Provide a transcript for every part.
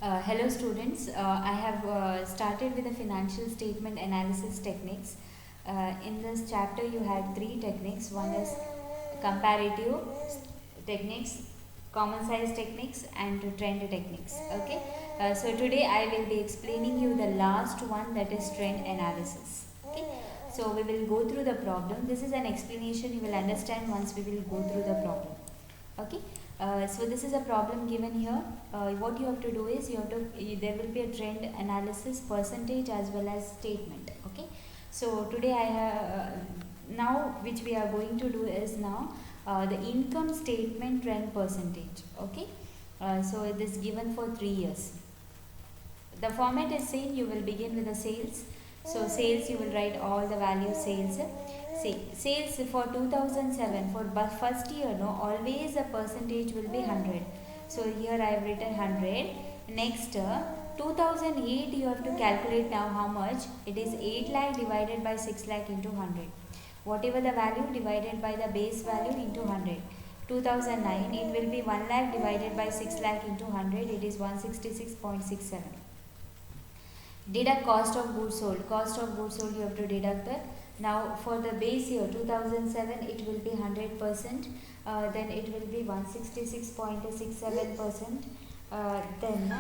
Hello students, I have started with the financial statement analysis techniques. In this chapter you had three techniques. One is comparative techniques, common size techniques and trend techniques. Okay. So today I will be explaining you the last one, that is trend analysis. Okay. So we will go through the problem. This is an explanation you will understand once we will go through the problem. Okay. So this is a problem given here. What you have to do is there will be a trend analysis, percentage as well as statement. Okay. So today I have now which we are going to do is now the income statement trend percentage. Okay. So it is given for 3 years. The format is same. You will begin with the sales. So sales, you will write all the value sales. See, sales for 2007 for first year, no, always the percentage will be 100. So here I have written 100. Next, 2008 you have to calculate now how much. It is 8 lakh divided by 6 lakh into 100. Whatever the value divided by the base value into 100. 2009 it will be 1 lakh divided by 6 lakh into 100. It is 166.67. Deduct cost of goods sold. Cost of goods sold you have to deduct that. Now for the base year 2007 it will be 100%. Then it will be 166.67%. Then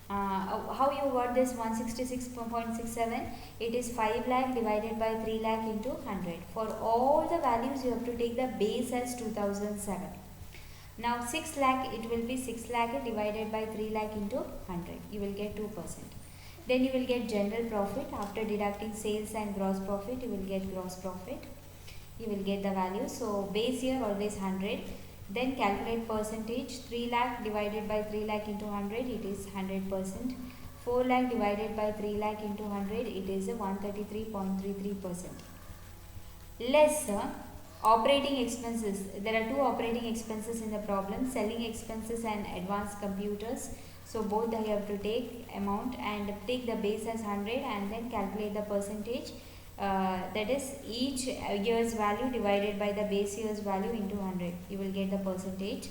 how you got this 166.67? It is 5 lakh divided by 3 lakh into 100. For all the values you have to take the base as 2007. Now 6 lakh, it will be 6 lakh divided by 3 lakh into 100. You will get 2%. Then you will get general profit. After deducting sales and gross profit, you will get gross profit. You will get the value. So base year always 100. Then calculate percentage. 3 lakh divided by 3 lakh into 100, it is 100%. 4 lakh divided by 3 lakh into 100, it is 133.33%. Less operating expenses. There are two operating expenses in the problem: selling expenses and advanced computers. So both you have to take amount and take the base as 100 and then calculate the percentage. That is each year's value divided by the base year's value into 100. You will get the percentage.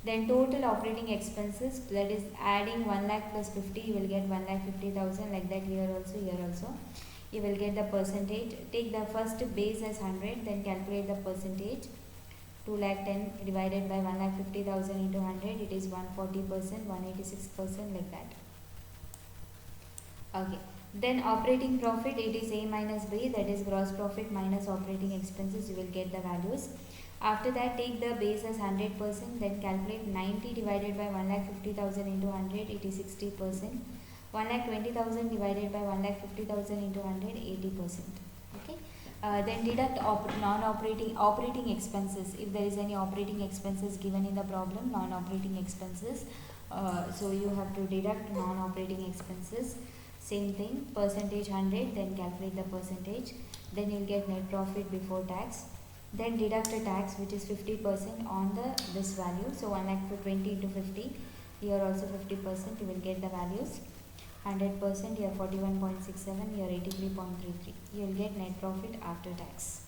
Then total operating expenses, that is adding 1 lakh plus 50, you will get 1,50,000, like that here also, here also. You will get the percentage. Take the first base as 100, then calculate the percentage. 2 lakh 10 divided by 1,50,000 into 100, it is 140%, 186%, like that. Okay. Then operating profit, it is A minus B, that is gross profit minus operating expenses. You will get the values. After that, take the base as 100%, then calculate 90 divided by 1,50,000 into 100, it is 60%. 1,20,000 divided by 1,50,000 into 100, 80%. Okay. Then deduct operating expenses. If there is any operating expenses given in the problem, non-operating expenses, so you have to deduct non-operating expenses. Same thing, percentage 100, then calculate the percentage. Then you will get net profit before tax. Then deduct a tax which is 50% on this value. So 1,20,000 into 50. Here also 50%. You will get the values. 100%, here 41.67, here 83.33. You will get net profit after tax.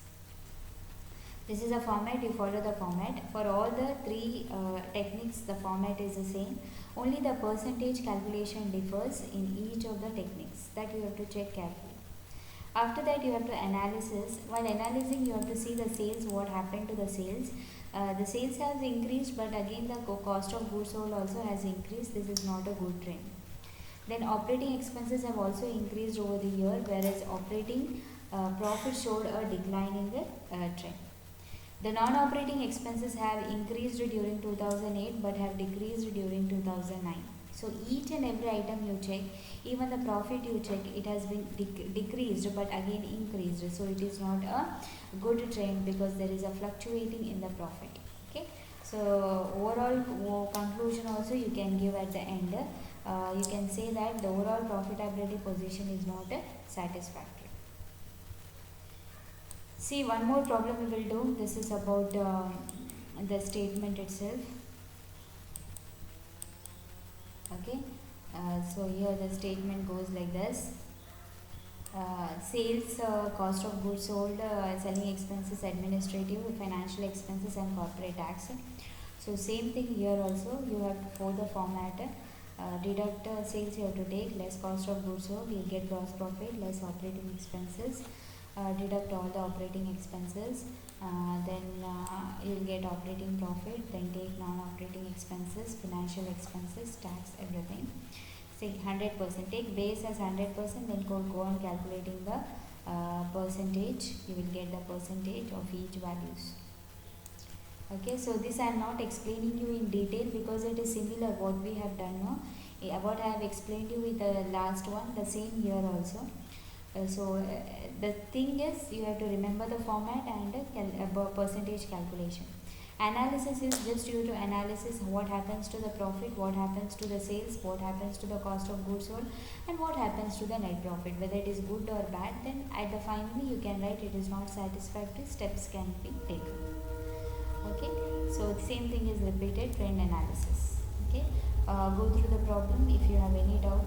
This is a format. You follow the format. For all the three techniques, the format is the same. Only the percentage calculation differs in each of the techniques. That you have to check carefully. After that, you have to analysis. While analyzing, you have to see the sales, what happened to the sales. The sales has increased, but again the cost of goods sold also has increased. This is not a good trend. Then operating expenses have also increased over the year, whereas operating profit showed a decline in the trend. The non-operating expenses have increased during 2008 but have decreased during 2009. So each and every item you check, even the profit you check, it has been decreased but again increased. So it is not a good trend because there is a fluctuating in the profit. Okay. So overall conclusion also you can give at the end. You can say that the overall profitability position is not satisfactory. See, one more problem we will do. This is about the statement itself. Okay. So here the statement goes like this. Sales, cost of goods sold, selling expenses, administrative, financial expenses and corporate tax. So same thing here also. You have to follow the format. Deduct sales you have to take, less cost of goods sold, you'll get gross profit, less operating expenses. Deduct all the operating expenses, then you'll get operating profit, then take non-operating expenses, financial expenses, tax, everything. Say 100%, take base as 100%, then go on calculating the percentage. You will get the percentage of each values. Okay, so this I am not explaining you in detail because it is similar what we have done now. What I have explained you with the last one, the same here also. The thing is, you have to remember the format and percentage calculation. Analysis is just due to analysis what happens to the profit, what happens to the sales, what happens to the cost of goods sold, and what happens to the net profit. Whether it is good or bad, then at the finally you can write it is not satisfactory, steps can be taken. Okay, so the same thing is repeated, trend analysis. Okay, go through the problem. If you have any doubt,